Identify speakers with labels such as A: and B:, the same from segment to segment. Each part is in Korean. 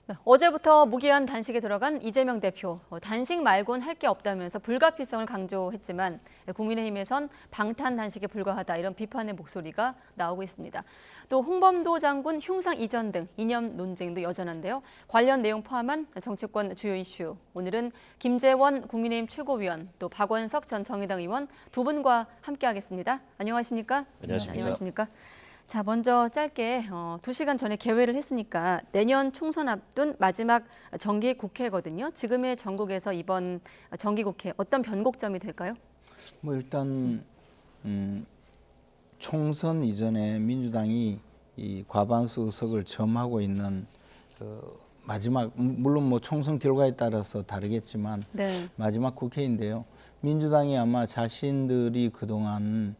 A: 네, 어제부터 무기한 단식에 들어간 이재명 대표. 단식 말곤 할 게 없다면서 불가피성을 강조했지만 국민의힘에선 방탄 단식에 불과하다 이런 비판의 목소리가 나오고 있습니다. 또 홍범도 장군 흉상 이전 등 이념 논쟁도 여전한데요. 관련 내용 포함한 정치권 주요 이슈. 오늘은 김재원 국민의힘 최고위원 또 박원석 전 정의당 의원 두 분과 함께하겠습니다. 안녕하십니까?
B: 안녕하십니까?
A: 안녕하십니까? 자, 먼저 짧게 2시간 전에 개회를 했으니까 내년 총선 앞둔 마지막 정기국회거든요. 지금의 전국에서 이번 정기국회 어떤 변곡점이 될까요?
C: 뭐 일단 총선 이전에 민주당이 이 과반수 의석을 점하고 있는 마지막, 물론 뭐 총선 결과에 따라서 다르겠지만
A: 네.
C: 마지막 국회인데요. 민주당이 아마 자신들이 그동안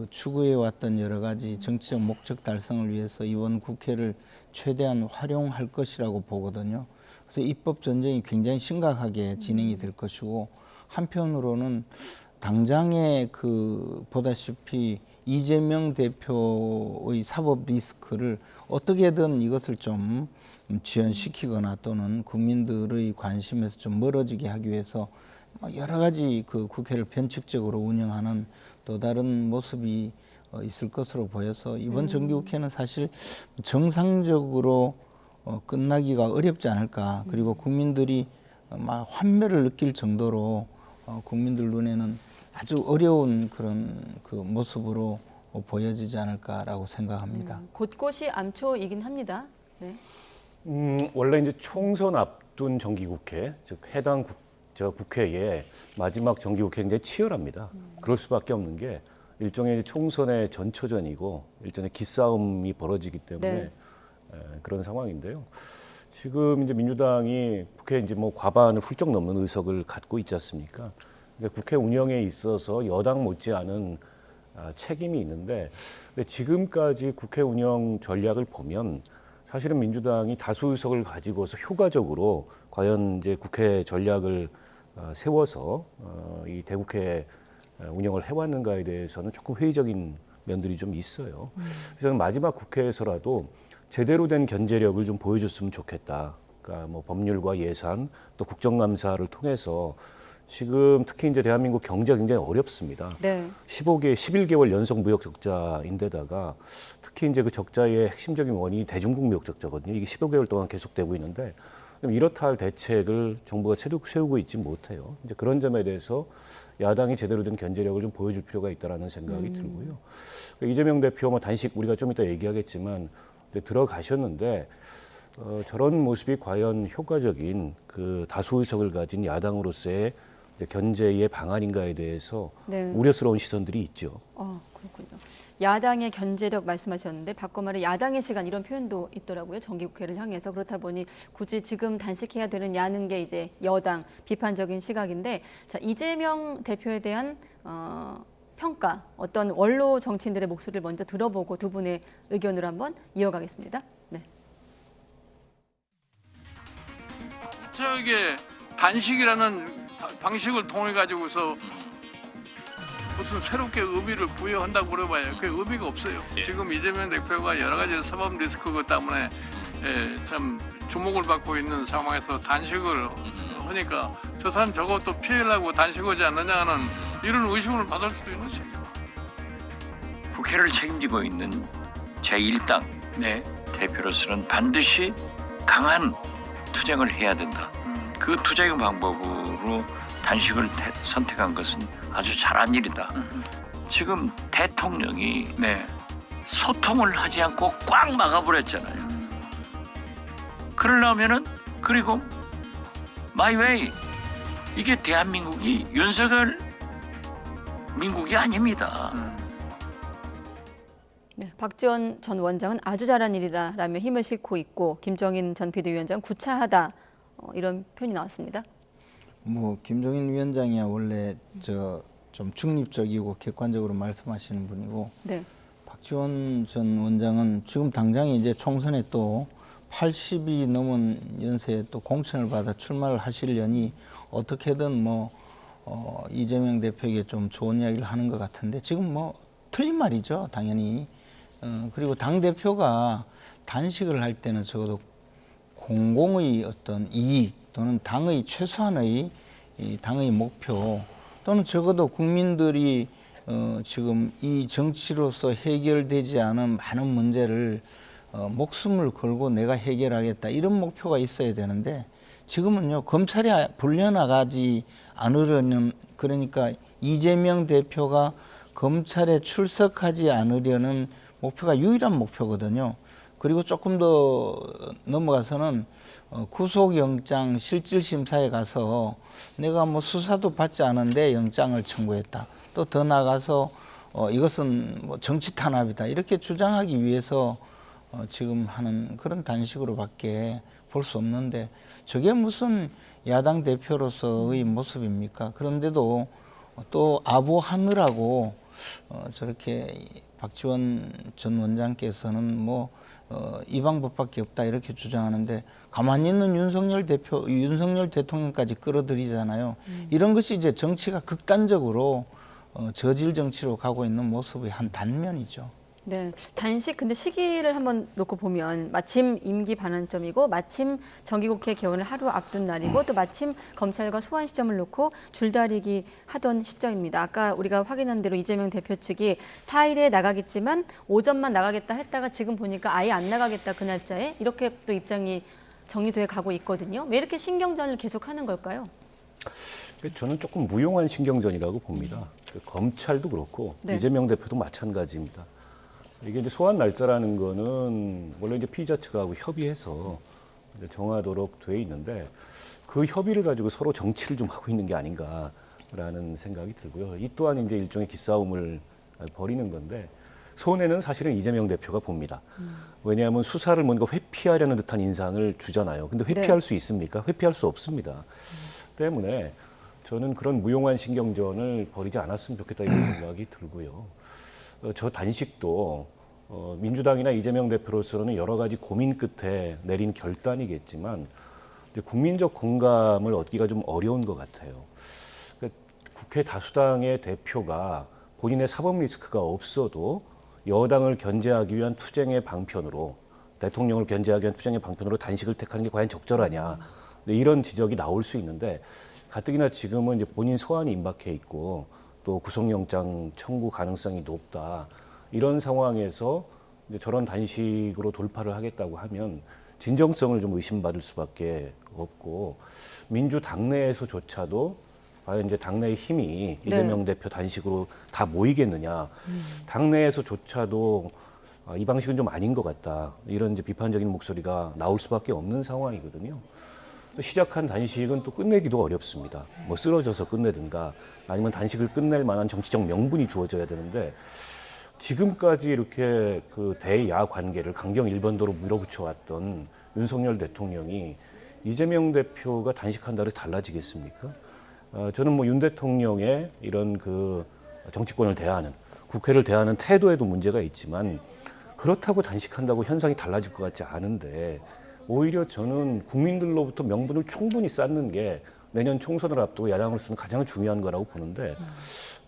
C: 추구해왔던 여러 가지 정치적 목적 달성을 위해서 이번 국회를 최대한 활용할 것이라고 보거든요. 그래서 입법 전쟁이 굉장히 심각하게 진행이 될 것이고, 한편으로는 당장에 보다시피 이재명 대표의 사법 리스크를 어떻게든 이것을 좀 지연시키거나 또는 국민들의 관심에서 좀 멀어지게 하기 위해서 여러 가지 국회를 변칙적으로 운영하는 또 다른 모습이 있을 것으로 보여서 이번 정기국회는 사실 정상적으로 끝나기가 어렵지 않을까. 그리고 국민들이 막 환멸을 느낄 정도로 국민들 눈에는 아주 어려운 그런 모습으로 보여지지 않을까라고 생각합니다.
A: 곳곳이 암초이긴 합니다. 네.
B: 원래 이제 총선 앞둔 정기국회, 즉 해당 국회의 마지막 정기국회 굉장히 치열합니다. 그럴 수밖에 없는 게 일종의 총선의 전초전이고 일종의 기싸움이 벌어지기 때문에
A: 네.
B: 그런 상황인데요. 지금 이제 민주당이 국회 이제 뭐 과반을 훌쩍 넘는 의석을 갖고 있지 않습니까? 그러니까 국회 운영에 있어서 여당 못지않은 책임이 있는데, 근데 지금까지 국회 운영 전략을 보면 사실은 민주당이 다수 의석을 가지고서 효과적으로 과연 이제 국회 전략을 세워서 이 대국회 운영을 해왔는가에 대해서는 조금 회의적인 면들이 좀 있어요. 그래서 마지막 국회에서라도 제대로 된 견제력을 좀 보여줬으면 좋겠다. 그러니까 뭐 법률과 예산 또 국정감사를 통해서 지금 특히 이제 대한민국 경제가 굉장히 어렵습니다.
A: 네.
B: 11개월 연속 무역 적자인데다가 특히 이제 그 적자의 핵심적인 원인이 대중국 무역 적자거든요. 이게 15개월 동안 계속되고 있는데 이렇다 할 대책을 정부가 세우고 있지 못해요. 이제 그런 점에 대해서 야당이 제대로 된 견제력을 좀 보여줄 필요가 있다라는 생각이 들고요. 이재명 대표 뭐 단식 우리가 좀 이따 얘기하겠지만 들어가셨는데 저런 모습이 과연 효과적인 다수 의석을 가진 야당으로서의 견제의 방안인가에 대해서
A: 네.
B: 우려스러운 시선들이 있죠.
A: 그렇군요. 야당의 견제력 말씀하셨는데 바꿔 말해 야당의 시간 이런 표현도 있더라고요. 정기국회를 향해서. 그렇다 보니 굳이 지금 단식해야 되느냐는 게 이제 여당 비판적인 시각인데, 자, 이재명 대표에 대한 평가, 어떤 원로 정치인들의 목소리를 먼저 들어보고 두 분의 의견으로 한번 이어가겠습니다. 네.
D: 저게 단식이라는 방식을 통해 가지고서 무슨 새롭게 의미를 부여한다고 그래봐요. 그게 의미가 없어요. 지금 이재명 대표가 여러 가지 사법 리스크 때문에 참 주목을 받고 있는 상황에서 단식을 하니까 저 사람 저것도 피하려고 단식하지 않느냐는 이런 의심을 받을 수도 있는 거죠.
E: 국회를 책임지고 있는 제1당 대표로서는 반드시 강한 투쟁을 해야 된다. 그 투쟁의 방법으로 단식을 선택한 것은 아주 잘한 일이다. 지금 대통령이 소통을 하지 않고 꽉 막아버렸잖아요. 그러려면은 그리고 마이웨이, 이게 대한민국이 윤석열 민국이 아닙니다.
A: 네, 박지원 전 원장은 아주 잘한 일이다라며 힘을 싣고 있고, 김정인 전 비대위원장은 구차하다 이런 표현이 나왔습니다.
C: 뭐 김종인 위원장이야 원래 좀 중립적이고 객관적으로 말씀하시는 분이고,
A: 네.
C: 박지원 전 원장은 지금 당장에 이제 총선에 또 80이 넘은 연세에 또 공천을 받아 출마를 하시려니 어떻게든 이재명 대표에게 좀 좋은 이야기를 하는 것 같은데, 지금 틀린 말이죠, 당연히. 그리고 당 대표가 단식을 할 때는 적어도 공공의 어떤 이익 또는 당의 최소한의 이 당의 목표 또는 적어도 국민들이 지금 이 정치로서 해결되지 않은 많은 문제를 목숨을 걸고 내가 해결하겠다 이런 목표가 있어야 되는데 지금은요 검찰이 불려나가지 않으려는 그러니까 이재명 대표가 검찰에 출석하지 않으려는 목표가 유일한 목표거든요. 그리고 조금 더 넘어가서는 구속영장 실질심사에 가서 내가 뭐 수사도 받지 않은데 영장을 청구했다. 또 더 나가서 이것은 뭐 정치 탄압이다. 이렇게 주장하기 위해서 지금 하는 그런 단식으로밖에 볼 수 없는데 저게 무슨 야당 대표로서의 모습입니까? 그런데도 또 아부하느라고 저렇게 박지원 전 원장께서는 뭐 이 방법밖에 없다 이렇게 주장하는데 가만히 있는 윤석열 대통령까지 끌어들이잖아요. 이런 것이 이제 정치가 극단적으로 저질 정치로 가고 있는 모습의 한 단면이죠.
A: 네, 단식 근데 시기를 한번 놓고 보면 마침 임기 반환점이고 마침 정기국회 개원을 하루 앞둔 날이고 또 마침 검찰과 소환 시점을 놓고 줄다리기 하던 시점입니다. 아까 우리가 확인한 대로 이재명 대표 측이 4일에 나가겠지만 오전만 나가겠다 했다가 지금 보니까 아예 안 나가겠다 그 날짜에 이렇게 또 입장이 정리돼 가고 있거든요. 왜 이렇게 신경전을 계속하는 걸까요?
B: 저는 조금 무용한 신경전이라고 봅니다. 검찰도 그렇고
A: 네.
B: 이재명 대표도 마찬가지입니다. 이게 이제 소환 날짜라는 거는 원래 이제 피의자 측하고 협의해서 이제 정하도록 돼 있는데 그 협의를 가지고 서로 정치를 좀 하고 있는 게 아닌가라는 생각이 들고요. 이 또한 이제 일종의 기싸움을 벌이는 건데 손해는 사실은 이재명 대표가 봅니다. 왜냐하면 수사를 뭔가 회피하려는 듯한 인상을 주잖아요. 근데 회피할 수 있습니까? 회피할 수 없습니다. 때문에 저는 그런 무용한 신경전을 벌이지 않았으면 좋겠다 이런 생각이 들고요. 저 단식도 민주당이나 이재명 대표로서는 여러 가지 고민 끝에 내린 결단이겠지만 이제 국민적 공감을 얻기가 좀 어려운 것 같아요. 그러니까 국회 다수당의 대표가 본인의 사법 리스크가 없어도 여당을 견제하기 위한 투쟁의 방편으로 대통령을 견제하기 위한 투쟁의 방편으로 단식을 택하는 게 과연 적절하냐 이런 지적이 나올 수 있는데 가뜩이나 지금은 이제 본인 소환이 임박해 있고 또 구속영장 청구 가능성이 높다. 이런 상황에서 이제 저런 단식으로 돌파를 하겠다고 하면 진정성을 좀 의심받을 수밖에 없고 민주당 내에서조차도 과연 이제 당내의 힘이 이재명 대표 단식으로 다 모이겠느냐. 당내에서조차도 이 방식은 좀 아닌 것 같다. 이런 이제 비판적인 목소리가 나올 수밖에 없는 상황이거든요. 시작한 단식은 또 끝내기도 어렵습니다. 뭐 쓰러져서 끝내든가 아니면 단식을 끝낼 만한 정치적 명분이 주어져야 되는데 지금까지 이렇게 그 대야 관계를 강경 일본도로 밀어붙여왔던 윤석열 대통령이 이재명 대표가 단식한다고 해서 달라지겠습니까? 저는 뭐 윤 대통령의 이런 그 정치권을 대하는 국회를 대하는 태도에도 문제가 있지만 그렇다고 단식한다고 현상이 달라질 것 같지 않은데 오히려 저는 국민들로부터 명분을 충분히 쌓는 게 내년 총선을 앞두고 야당으로서는 가장 중요한 거라고 보는데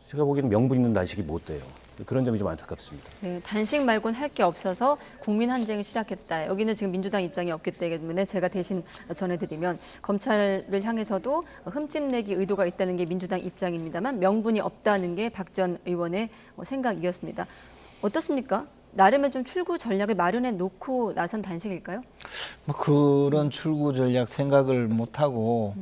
B: 제가 보기에는 명분 있는 단식이 못 돼요. 그런 점이 좀 안타깝습니다.
A: 네, 단식 말고는 할 게 없어서 국민 한쟁을 시작했다. 여기는 지금 민주당 입장이 없기 때문에 제가 대신 전해드리면 검찰을 향해서도 흠집내기 의도가 있다는 게 민주당 입장입니다만 명분이 없다는 게 박 전 의원의 생각이었습니다. 어떻습니까? 나름의 좀 출구 전략을 마련해 놓고 나선 단식일까요?
C: 뭐 그런 출구 전략 생각을 못 하고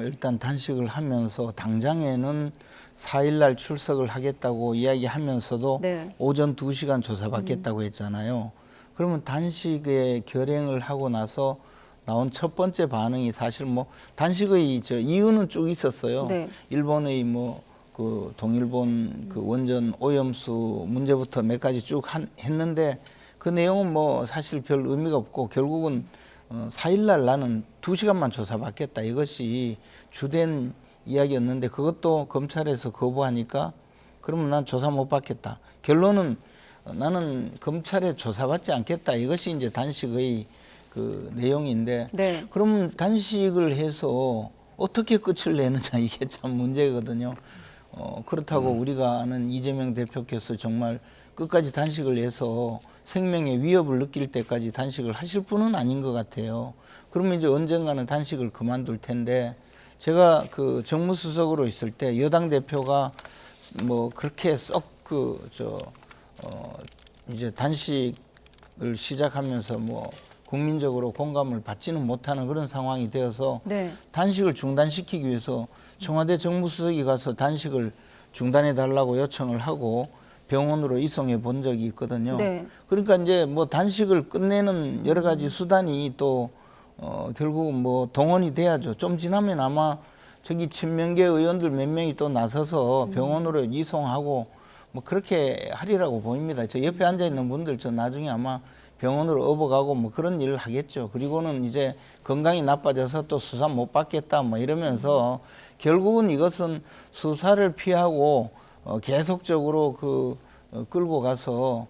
C: 일단 단식을 하면서 당장에는 4일날 출석을 하겠다고 이야기하면서도
A: 네.
C: 오전 2시간 조사받겠다고 했잖아요. 그러면 단식에 결행을 하고 나서 나온 첫 번째 반응이 사실 뭐 단식의 이유는 쭉 있었어요.
A: 네.
C: 일본의 뭐 그 동일본 그 원전 오염수 문제부터 몇 가지 쭉 했는데 그 내용은 뭐 사실 별 의미가 없고 결국은 4일날 나는 2시간만 조사받겠다 이것이 주된 이야기였는데 그것도 검찰에서 거부하니까 그러면 난 조사 못 받겠다. 결론은 나는 검찰에 조사받지 않겠다. 이것이 이제 단식의 그 내용인데
A: 네.
C: 그럼 단식을 해서 어떻게 끝을 내느냐 이게 참 문제거든요. 그렇다고 우리가 아는 이재명 대표께서 정말 끝까지 단식을 해서 생명의 위협을 느낄 때까지 단식을 하실 분은 아닌 것 같아요. 그러면 이제 언젠가는 단식을 그만둘 텐데 제가 그 정무수석으로 있을 때 여당 대표가 뭐 그렇게 썩 이제 단식을 시작하면서 뭐 국민적으로 공감을 받지는 못하는 그런 상황이 되어서
A: 네.
C: 단식을 중단시키기 위해서 청와대 정무수석이 가서 단식을 중단해 달라고 요청을 하고 병원으로 이송해 본 적이 있거든요.
A: 네.
C: 그러니까 이제 뭐 단식을 끝내는 여러 가지 수단이 또 결국은 뭐 동원이 돼야죠. 좀 지나면 아마 저기 친명계 의원들 몇 명이 또 나서서 병원으로 이송하고 뭐 그렇게 하리라고 보입니다. 저 옆에 앉아 있는 분들 저 나중에 아마 병원으로 업어가고 뭐 그런 일을 하겠죠. 그리고는 이제 건강이 나빠져서 또 수사 못 받겠다 뭐 이러면서 결국은 이것은 수사를 피하고 계속적으로 끌고 가서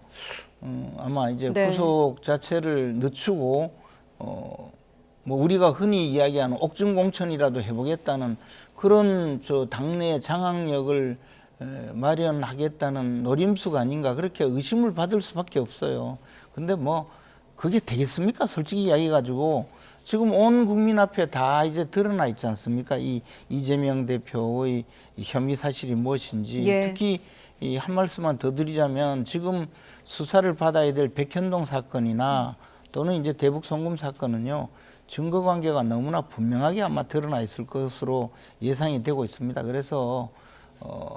C: 아마 이제
A: 네.
C: 구속 자체를 늦추고 뭐 우리가 흔히 이야기하는 옥중공천이라도 해보겠다는 그런 당내 장악력을 마련하겠다는 노림수가 아닌가 그렇게 의심을 받을 수밖에 없어요. 근데 뭐 그게 되겠습니까? 솔직히 이야기해가지고 지금 온 국민 앞에 다 이제 드러나 있지 않습니까? 이 이재명 대표의 이 혐의 사실이 무엇인지
A: 예.
C: 특히 한 말씀만 더 드리자면 지금 수사를 받아야 될 백현동 사건이나 또는 이제 대북 송금 사건은요 증거 관계가 너무나 분명하게 아마 드러나 있을 것으로 예상이 되고 있습니다. 그래서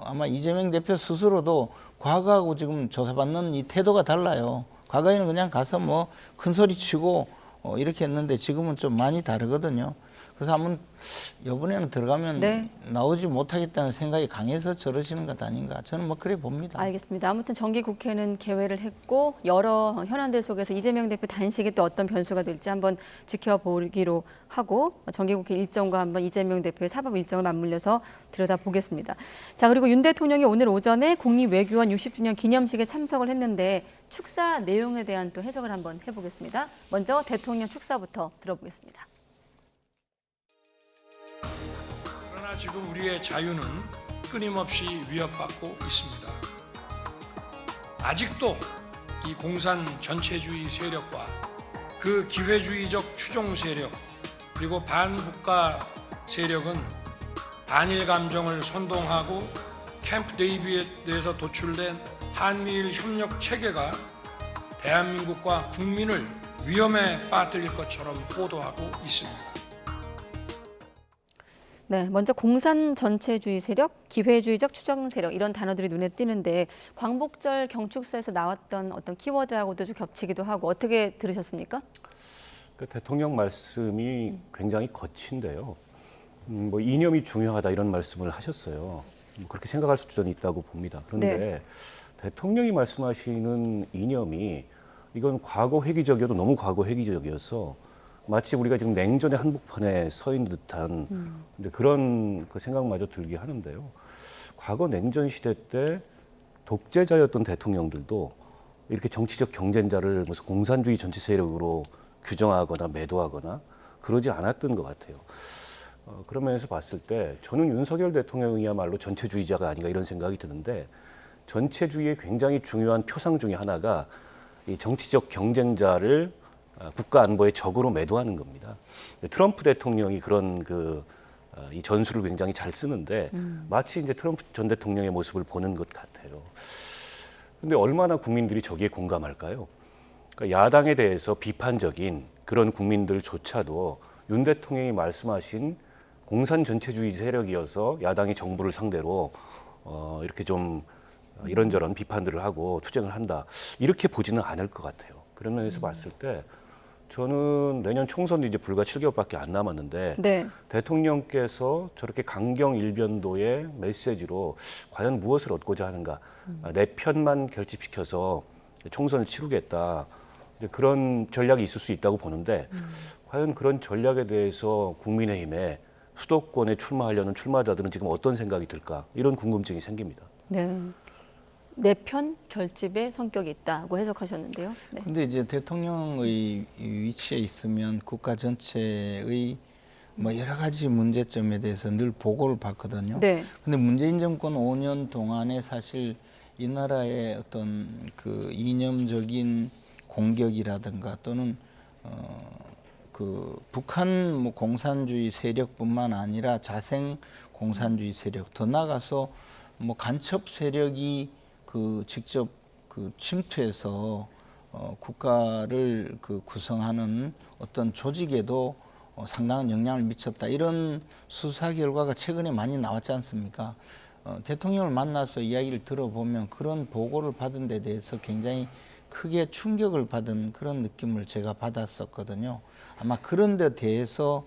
C: 아마 이재명 대표 스스로도 과거하고 지금 조사받는 이 태도가 달라요. 과거에는 그냥 가서 뭐 큰 소리 치고 이렇게 했는데 지금은 좀 많이 다르거든요. 그래서 한번 이번에는 들어가면
A: 네.
C: 나오지 못하겠다는 생각이 강해서 저러시는 것 아닌가. 저는 뭐 그래 봅니다.
A: 알겠습니다. 아무튼 정기국회는 개회를 했고 여러 현안들 속에서 이재명 대표 단식이 또 어떤 변수가 될지 한번 지켜보기로 하고 정기국회 일정과 한번 이재명 대표의 사법 일정을 맞물려서 들여다보겠습니다. 자, 그리고 윤 대통령이 오늘 오전에 국립외교원 60주년 기념식에 참석을 했는데 축사 내용에 대한 또 해석을 한번 해보겠습니다. 먼저 대통령 축사부터 들어보겠습니다.
F: 그러나 지금 우리의 자유는 끊임없이 위협받고 있습니다. 아직도 이 공산 전체주의 세력과 그 기회주의적 추종 세력 그리고 반국가 세력은 반일 감정을 선동하고 캠프 데이비드에서 도출된 한미일 협력 체계가 대한민국과 국민을 위험에 빠뜨릴 것처럼 호도하고 있습니다.
A: 네, 먼저 공산 전체주의 세력, 기회주의적 추정 세력 이런 단어들이 눈에 띄는데 광복절 경축사에서 나왔던 어떤 키워드하고도 좀 겹치기도 하고 어떻게 들으셨습니까?
B: 대통령 말씀이 굉장히 거친데요. 뭐 이념이 중요하다 이런 말씀을 하셨어요. 뭐 그렇게 생각할 수도 있다고 봅니다. 그런데
A: 네.
B: 대통령이 말씀하시는 이념이 이건 과거 회귀적이어도 너무 과거 회귀적이어서 마치 우리가 지금 냉전의 한복판에 서 있는 듯한 그런 그 생각마저 들게 하는데요. 과거 냉전 시대 때 독재자였던 대통령들도 이렇게 정치적 경쟁자를 무슨 공산주의 전체 세력으로 규정하거나 매도하거나 그러지 않았던 것 같아요. 그런 면에서 봤을 때 저는 윤석열 대통령이야말로 전체주의자가 아닌가 이런 생각이 드는데 전체주의의 굉장히 중요한 표상 중에 하나가 이 정치적 경쟁자를 국가 안보의 적으로 매도하는 겁니다. 트럼프 대통령이 그런 이 전술을 굉장히 잘 쓰는데 마치 이제 트럼프 전 대통령의 모습을 보는 것 같아요. 근데 얼마나 국민들이 저기에 공감할까요? 그러니까 야당에 대해서 비판적인 그런 국민들조차도 윤 대통령이 말씀하신 공산 전체주의 세력이어서 야당이 정부를 상대로 이렇게 좀 이런저런 비판들을 하고 투쟁을 한다. 이렇게 보지는 않을 것 같아요. 그런 면에서 봤을 때 저는 내년 총선도 이제 불과 7개월밖에 안 남았는데
A: 네.
B: 대통령께서 저렇게 강경 일변도의 메시지로 과연 무엇을 얻고자 하는가. 내 편만 결집시켜서 총선을 치르겠다. 그런 전략이 있을 수 있다고 보는데 과연 그런 전략에 대해서 국민의힘에 수도권에 출마하려는 출마자들은 지금 어떤 생각이 들까? 이런 궁금증이 생깁니다.
A: 네. 내편 결집의 성격이 있다고 해석하셨는데요. 네.
C: 근데 이제 대통령의 위치에 있으면 국가 전체의 뭐 여러 가지 문제점에 대해서 늘 보고를 받거든요.
A: 네.
C: 근데 문재인 정권 5년 동안에 사실 이 나라의 어떤 그 이념적인 공격이라든가 또는 그 북한 뭐 공산주의 세력뿐만 아니라 자생 공산주의 세력, 더 나아가서 뭐 간첩 세력이 그 직접 그 침투해서 국가를 그 구성하는 어떤 조직에도 상당한 영향을 미쳤다. 이런 수사 결과가 최근에 많이 나왔지 않습니까? 대통령을 만나서 이야기를 들어보면 그런 보고를 받은 데 대해서 굉장히 크게 충격을 받은 그런 느낌을 제가 받았었거든요. 아마 그런 데 대해서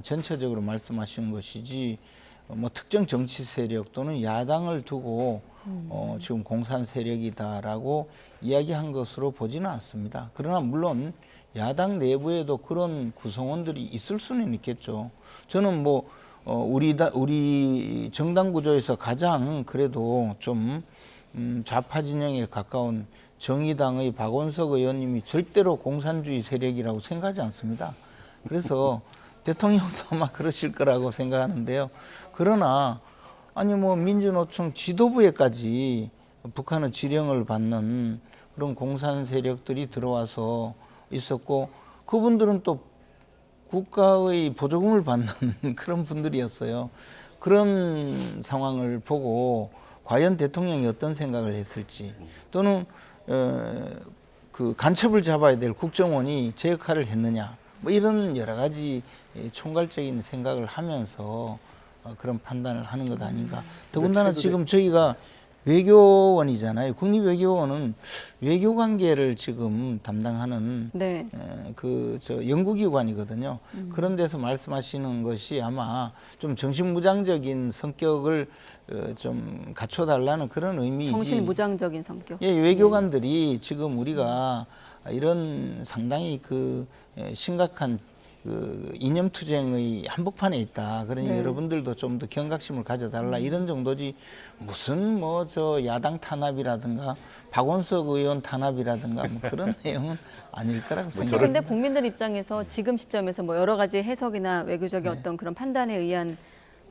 C: 전체적으로 말씀하시는 것이지 뭐 특정 정치 세력 또는 야당을 두고 지금 공산 세력이다라고 이야기한 것으로 보지는 않습니다. 그러나 물론 야당 내부에도 그런 구성원들이 있을 수는 있겠죠. 저는 뭐 우리 정당 구조에서 가장 그래도 좀 좌파 진영에 가까운 정의당의 박원석 의원님이 절대로 공산주의 세력이라고 생각하지 않습니다. 그래서 대통령도 아마 그러실 거라고 생각하는데요. 그러나 아니 뭐 민주노총 지도부에까지 북한의 지령을 받는 그런 공산 세력들이 들어와서 있었고 그분들은 또 국가의 보조금을 받는 그런 분들이었어요. 그런 상황을 보고 과연 대통령이 어떤 생각을 했을지 또는 그 간첩을 잡아야 될 국정원이 제 역할을 했느냐 뭐 이런 여러 가지 총괄적인 생각을 하면서 그런 판단을 하는 것 아닌가. 더군다나 지금 저희가 외교원이잖아요. 국립외교원은 외교관계를 지금 담당하는
A: 네.
C: 저 연구기관이거든요. 그런 데서 말씀하시는 것이 아마 좀 정신무장적인 성격을 좀 갖춰달라는 그런 의미이지.
A: 정신무장적인 성격.
C: 예, 외교관들이 지금 우리가 이런 상당히 그 심각한 그 이념투쟁의 한복판에 있다. 그러니
A: 네.
C: 여러분들도 좀 더 경각심을 가져달라. 이런 정도지 무슨 뭐 저 야당 탄압이라든가 박원석 의원 탄압이라든가 뭐 그런 내용은 아닐 거라고 생각합니다.
A: 그런데 국민들 입장에서 지금 시점에서 뭐 여러 가지 해석이나 외교적인 어떤 그런 판단에 의한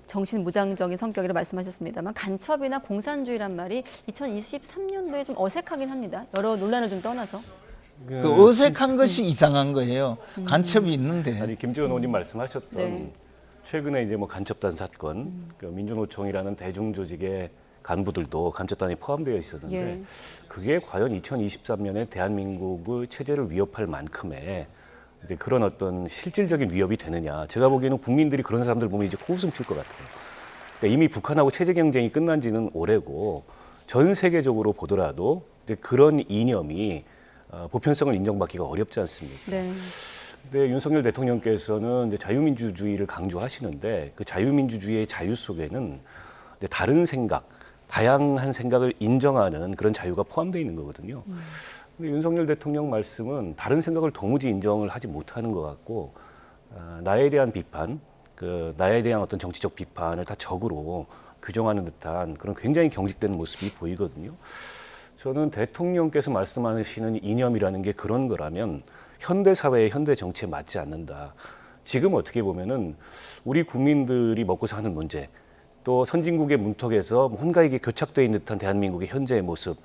A: 정신무장적인 성격이라 말씀하셨습니다만 간첩이나 공산주의란 말이 2023년도에 좀 어색하긴 합니다. 여러 논란을 좀 떠나서.
C: 그 어색한 것이 이상한 거예요. 간첩이 있는데.
B: 아니 김지원 의원님 말씀하셨던
A: 네.
B: 최근에 이제 뭐 간첩단 사건, 그 민주노총이라는 대중조직의 간부들도 간첩단에 포함되어 있었는데
A: 예.
B: 그게 과연 2023년에 대한민국의 체제를 위협할 만큼의 이제 그런 어떤 실질적인 위협이 되느냐? 제가 보기에는 국민들이 그런 사람들 보면 이제 코웃음 칠 것 같아요. 그러니까 이미 북한하고 체제 경쟁이 끝난 지는 오래고 전 세계적으로 보더라도 이제 그런 이념이 보편성을 인정받기가 어렵지 않습니까?
A: 네.
B: 근데 윤석열 대통령께서는 이제 자유민주주의를 강조하시는데 그 자유민주주의의 자유 속에는 이제 다른 생각, 다양한 생각을 인정하는 그런 자유가 포함되어 있는 거거든요. 근데 윤석열 대통령 말씀은 다른 생각을 도무지 인정을 하지 못하는 것 같고 나에 대한 비판, 나에 대한 어떤 정치적 비판을 다 적으로 규정하는 듯한 그런 굉장히 경직된 모습이 보이거든요. 저는 대통령께서 말씀하시는 이념이라는 게 그런 거라면 현대 사회의 현대 정치에 맞지 않는다. 지금 어떻게 보면은 우리 국민들이 먹고 사는 문제, 또 선진국의 문턱에서 뭔가 이게 교착되어 있는 듯한 대한민국의 현재의 모습,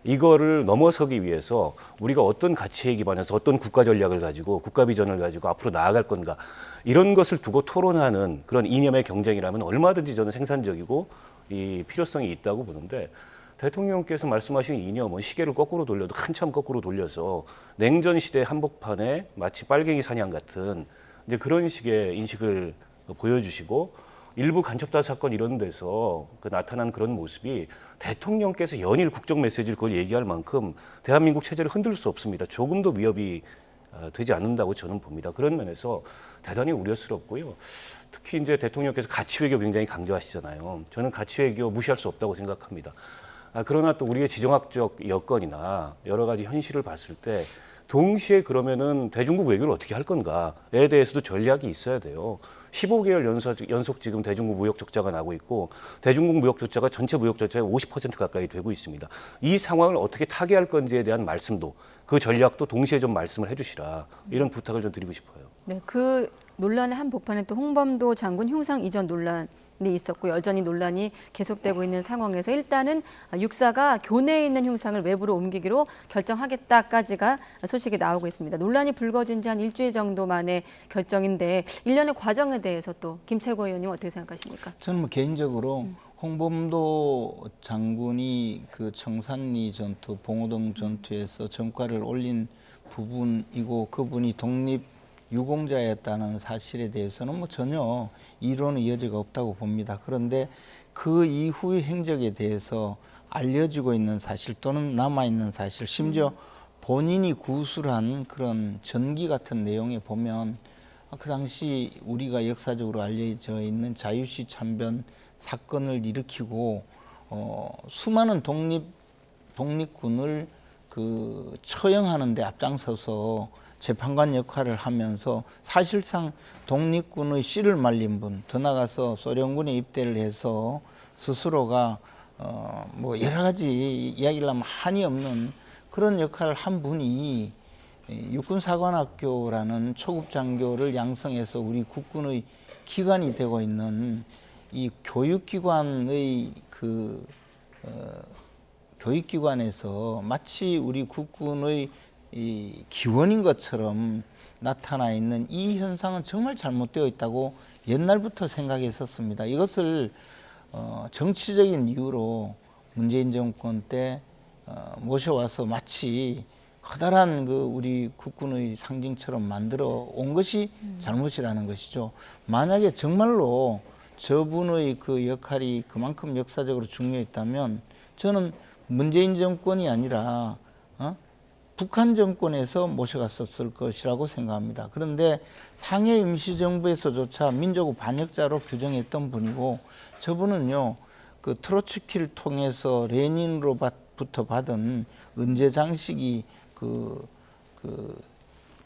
B: 이거를 넘어서기 위해서 우리가 어떤 가치에 기반해서 어떤 국가 전략을 가지고 국가 비전을 가지고 앞으로 나아갈 건가, 이런 것을 두고 토론하는 그런 이념의 경쟁이라면 얼마든지 저는 생산적이고 이 필요성이 있다고 보는데, 대통령께서 말씀하신 이념은 시계를 거꾸로 돌려도 한참 거꾸로 돌려서 냉전 시대 한복판에 마치 빨갱이 사냥 같은 이제 그런 식의 인식을 보여주시고, 일부 간첩단 사건 이런 데서 나타난 그런 모습이 대통령께서 연일 국정 메시지를 그걸 얘기할 만큼 대한민국 체제를 흔들 수 없습니다. 조금도 위협이 되지 않는다고 저는 봅니다. 그런 면에서 대단히 우려스럽고요. 특히 이제 대통령께서 가치 외교 굉장히 강조하시잖아요. 저는 가치 외교 무시할 수 없다고 생각합니다. 그러나 또 우리의 지정학적 여건이나 여러 가지 현실을 봤을 때 동시에 그러면은 대중국 외교를 어떻게 할 건가에 대해서도 전략이 있어야 돼요. 15개월 연속 지금 대중국 무역 적자가 나고 있고 대중국 무역 적자가 전체 무역 적자의 50% 가까이 되고 있습니다. 이 상황을 어떻게 타개할 건지에 대한 말씀도, 그 전략도 동시에 좀 말씀을 해주시라, 이런 부탁을 좀 드리고 싶어요.
A: 네, 그 논란의 한 복판에 또 홍범도 장군 흉상 이전 논란이 있었고 여전히 논란이 계속되고 있는 상황에서 일단은 육사가 교내에 있는 흉상을 외부로 옮기기로 결정하겠다까지가 소식이 나오고 있습니다. 논란이 불거진 지 한 일주일 정도 만의 결정인데 일련의 과정에 대해서 또 김채고 의원님 어떻게 생각하십니까?
C: 저는 뭐 개인적으로 홍범도 장군이 그 청산리 전투, 봉오동 전투에서 전과를 올린 부분이고 그분이 독립 유공자였다는 사실에 대해서는 뭐 전혀 이론의 여지가 없다고 봅니다. 그런데 그 이후의 행적에 대해서 알려지고 있는 사실 또는 남아있는 사실, 심지어 본인이 구술한 그런 전기 같은 내용에 보면 그 당시 우리가 역사적으로 알려져 있는 자유시 참변 사건을 일으키고 수많은 독립군을 그 처형하는 데 앞장서서 재판관 역할을 하면서 사실상 독립군의 씨를 말린 분, 더 나아가서 소련군에 입대를 해서 스스로가 뭐 여러 가지 이야기를 하면 한이 없는 그런 역할을 한 분이 육군사관학교라는 초급 장교를 양성해서 우리 국군의 기관이 되고 있는 이 교육기관의 교육기관에서 마치 우리 국군의 이 기원인 것처럼 나타나 있는 이 현상은 정말 잘못되어 있다고 옛날부터 생각했었습니다. 이것을 정치적인 이유로 문재인 정권 때 모셔와서 마치 커다란 그 우리 국군의 상징처럼 만들어 온 것이 잘못이라는 것이죠. 만약에 정말로 저분의 그 역할이 그만큼 역사적으로 중요했다면 저는 문재인 정권이 아니라 북한 정권에서 모셔갔었을 것이라고 생각합니다. 그런데 상해 임시정부에서조차 민족 반역자로 규정했던 분이고 저분은요 그 트로츠키를 통해서 레닌으로부터 받은 은제 장식이 그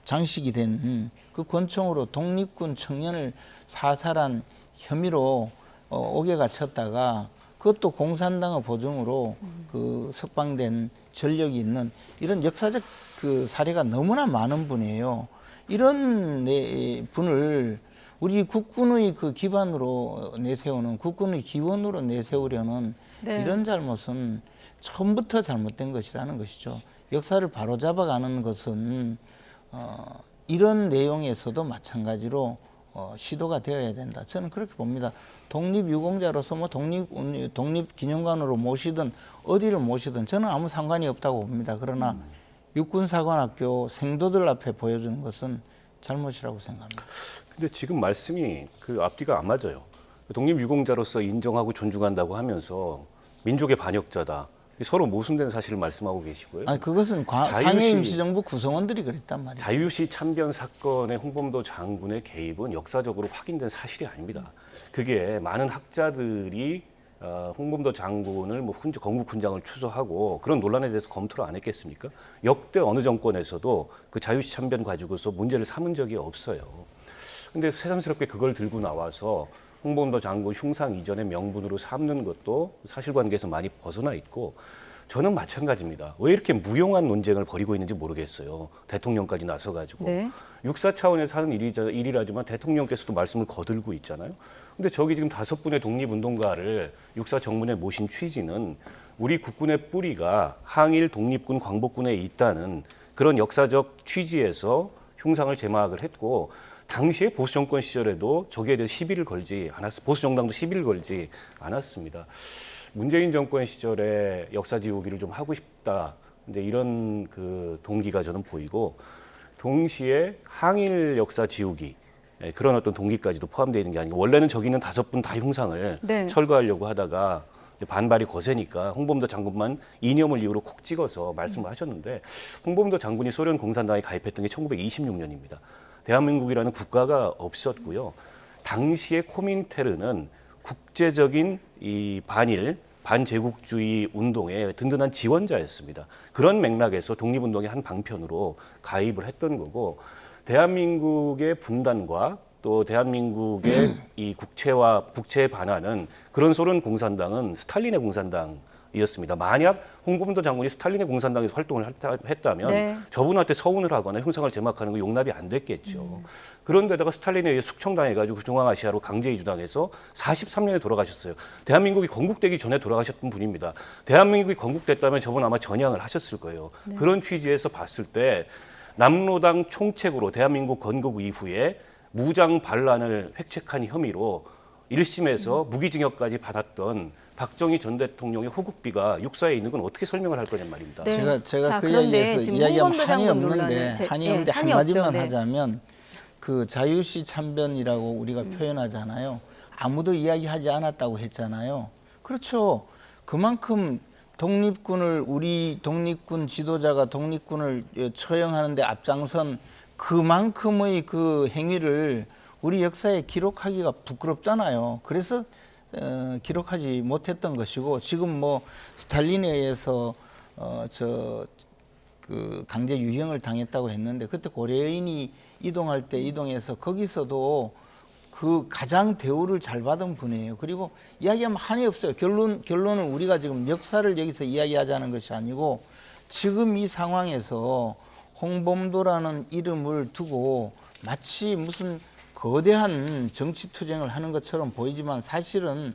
C: 장식이 된 그 권총으로 독립군 청년을 사살한 혐의로 옥에 갇혔다가 그것도 공산당의 보증으로 그 석방된 전력이 있는 이런 역사적 그 사례가 너무나 많은 분이에요. 이런 분을 우리 국군의 그 기반으로 내세우는 국군의 기원으로 내세우려는
A: 네.
C: 이런 잘못은 처음부터 잘못된 것이라는 것이죠. 역사를 바로잡아가는 것은 이런 내용에서도 마찬가지로 시도가 되어야 된다. 저는 그렇게 봅니다. 독립유공자로서 뭐 독립기념관으로 모시든 어디를 모시든 저는 아무 상관이 없다고 봅니다. 그러나 육군사관학교 생도들 앞에 보여주는 것은 잘못이라고 생각합니다.
B: 근데 지금 말씀이 그 앞뒤가 안 맞아요. 독립유공자로서 인정하고 존중한다고 하면서 민족의 반역자다. 서로 모순된 사실을 말씀하고 계시고요.
C: 아니 그것은 상해 임시정부 구성원들이 그랬단 말이에요.
B: 자유시 참변 사건의 홍범도 장군의 개입은 역사적으로 확인된 사실이 아닙니다. 그게 많은 학자들이 홍범도 장군을 뭐 건국훈장을 추서하고 그런 논란에 대해서 검토를 안 했겠습니까? 역대 어느 정권에서도 그 자유시 참변 가지고서 문제를 삼은 적이 없어요. 근데 새삼스럽게 그걸 들고 나와서 홍범도 장군 흉상 이전의 명분으로 삼는 것도 사실관계에서 많이 벗어나 있고 저는 마찬가지입니다. 왜 이렇게 무용한 논쟁을 벌이고 있는지 모르겠어요. 대통령까지 나서가지고.
A: 네.
B: 육사 차원에서 하는 일이라지만 대통령께서도 말씀을 거들고 있잖아요. 근데 저기 지금 5분의 독립운동가를 육사 정문에 모신 취지는 우리 국군의 뿌리가 항일 독립군 광복군에 있다는 그런 역사적 취지에서 흉상을 제막을 했고 당시에 보수 정권 시절에도 저기에 대해서 시비를 걸지 않았습니다. 보수 정당도 시비를 걸지 않았습니다. 문재인 정권 시절에 역사 지우기를 좀 하고 싶다. 근데 이런 그 동기가 저는 보이고 동시에 항일 역사 지우기 그런 어떤 동기까지도 포함되어 있는 게 아니고 원래는 저기 있는 5분 다 흉상을
A: 네.
B: 철거하려고 하다가 반발이 거세니까 홍범도 장군만 이념을 이유로 콕 찍어서 말씀을 하셨는데 홍범도 장군이 소련 공산당에 가입했던 게 1926년입니다. 대한민국이라는 국가가 없었고요. 당시의 코민테르는 국제적인 이 반제국주의 운동의 든든한 지원자였습니다. 그런 맥락에서 독립운동의 한 방편으로 가입을 했던 거고 대한민국의 분단과 또 대한민국의 이 국채에 반하는 그런 소련 공산당은 스탈린의 공산당이었던 이었습니다. 만약 홍범도 장군이 스탈린의 공산당에서 활동을 했다면
A: 네.
B: 저분한테 서운을 하거나 형상을 제막하는 거 용납이 안 됐겠죠. 그런데다가 스탈린에 의해 숙청당해가지고 중앙아시아로 강제 이주당해서 43년에 돌아가셨어요. 대한민국이 건국되기 전에 돌아가셨던 분입니다. 대한민국이 건국됐다면 저분 아마 전향을 하셨을 거예요. 그런 취지에서 봤을 때 남로당 총책으로 대한민국 건국 이후에 무장 반란을 획책한 혐의로 1심에서 무기징역까지 받았던 박정희 전 대통령의 호국비가 육사에 있는 건 어떻게 설명을 할 거냔 말입니다.
A: 네.
C: 제가
A: 자,
C: 그
A: 그런데
C: 이야기에서
A: 지금
C: 이야기하면
A: 홍범도
C: 한이
A: 장군
C: 없는데
A: 논란은
C: 한이 없는데
A: 한이
C: 한마디만
A: 없죠. 네.
C: 하자면 그 자유시 참변이라고 우리가 표현하잖아요. 아무도 이야기하지 않았다고 했잖아요. 그렇죠. 그만큼 독립군을 우리 독립군 지도자가 독립군을 처형하는데 앞장선 그만큼의 그 행위를 우리 역사에 기록하기가 부끄럽잖아요. 그래서 기록하지 못했던 것이고 지금 뭐 스탈린에 의해서 그 강제 유형을 당했다고 했는데 그때 고려인이 이동할 때 이동해서 거기서도 그 가장 대우를 잘 받은 분이에요. 그리고 이야기하면 한이 없어요. 결론은 우리가 지금 역사를 여기서 이야기하자는 것이 아니고 지금 이 상황에서 홍범도라는 이름을 두고 마치 무슨 거대한 정치 투쟁을 하는 것처럼 보이지만 사실은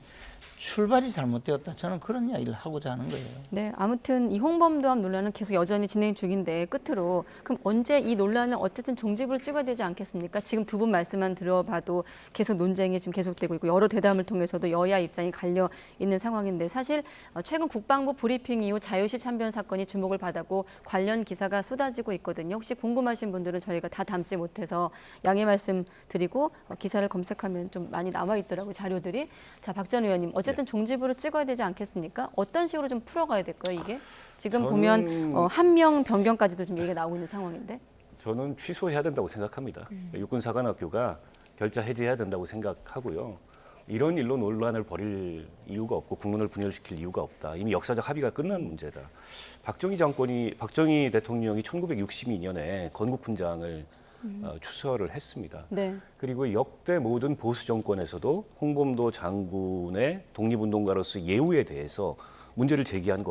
C: 출발이 잘못되었다. 저는 그런 이야기를 하고자 하는 거예요.
A: 네, 아무튼 이 홍범도암 논란은 계속 여전히 진행 중인데 끝으로 그럼 언제 이 논란을 어쨌든 종지부를 찍어야 되지 않겠습니까? 지금 두 분 말씀만 들어봐도 계속 논쟁이 지금 계속되고 있고 여러 대담을 통해서도 여야 입장이 갈려 있는 상황인데 사실 최근 국방부 브리핑 이후 자유시 참변 사건이 주목을 받았고 관련 기사가 쏟아지고 있거든요. 혹시 궁금하신 분들은 저희가 다 담지 못해서 양해 말씀 드리고 기사를 검색하면 좀 많이 남아 있더라고요, 자료들이. 자, 박 전 의원님 어쨌든 종지부를 찍어야 되지 않겠습니까? 어떤 식으로 좀 풀어가야 될까요, 이게? 지금 보면 한 명 변경까지도 좀 얘기가 나오고 있는 상황인데.
B: 저는 취소해야 된다고 생각합니다. 육군사관학교가 결자 해제해야 된다고 생각하고요. 이런 일로 논란을 벌일 이유가 없고 국론을 분열시킬 이유가 없다. 이미 역사적 합의가 끝난 문제다. 박정희 대통령이 1962년에 건국훈장을 추서를 했습니다.
A: 네.
B: 그리고 역대 모든 보수 정권에서도 홍범도 장군의 독립운동가로서 예우에 대해서 문제를 제기한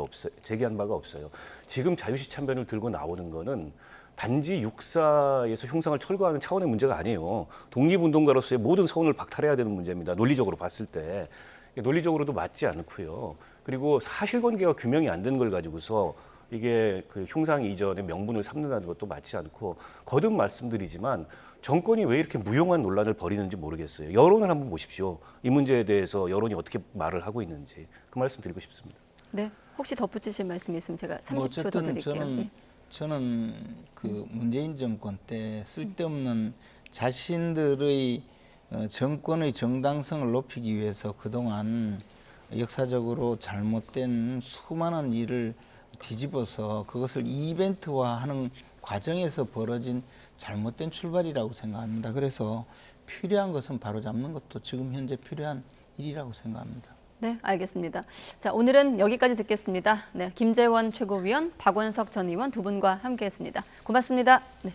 B: 바가 없어요. 지금 자유시 참변을 들고 나오는 거는 단지 육사에서 흉상을 철거하는 차원의 문제가 아니에요. 독립운동가로서의 모든 서운을 박탈해야 되는 문제입니다. 논리적으로 봤을 때. 논리적으로도 맞지 않고요. 그리고 사실관계가 규명이 안 된 걸 가지고서 이게 그 흉상 이전의 명분을 삼는다는 것도 맞지 않고 거듭 말씀드리지만 정권이 왜 이렇게 무용한 논란을 벌이는지 모르겠어요. 여론을 한번 보십시오. 이 문제에 대해서 여론이 어떻게 말을 하고 있는지 그 말씀 드리고 싶습니다.
A: 네. 혹시 덧붙이실 말씀 있으면 제가 30초 더
C: 어쨌든
A: 드릴게요.
C: 저는 그 문재인 정권 때 쓸데없는 자신들의 정권의 정당성을 높이기 위해서 그동안 역사적으로 잘못된 수많은 일을 뒤집어서 그것을 이벤트화하는 과정에서 벌어진 잘못된 출발이라고 생각합니다. 그래서 필요한 것은 바로잡는 것도 지금 현재 필요한 일이라고 생각합니다.
A: 네, 알겠습니다. 자, 오늘은 여기까지 듣겠습니다. 네, 김재원 최고위원, 박원석 전 의원 두 분과 함께했습니다. 고맙습니다. 네.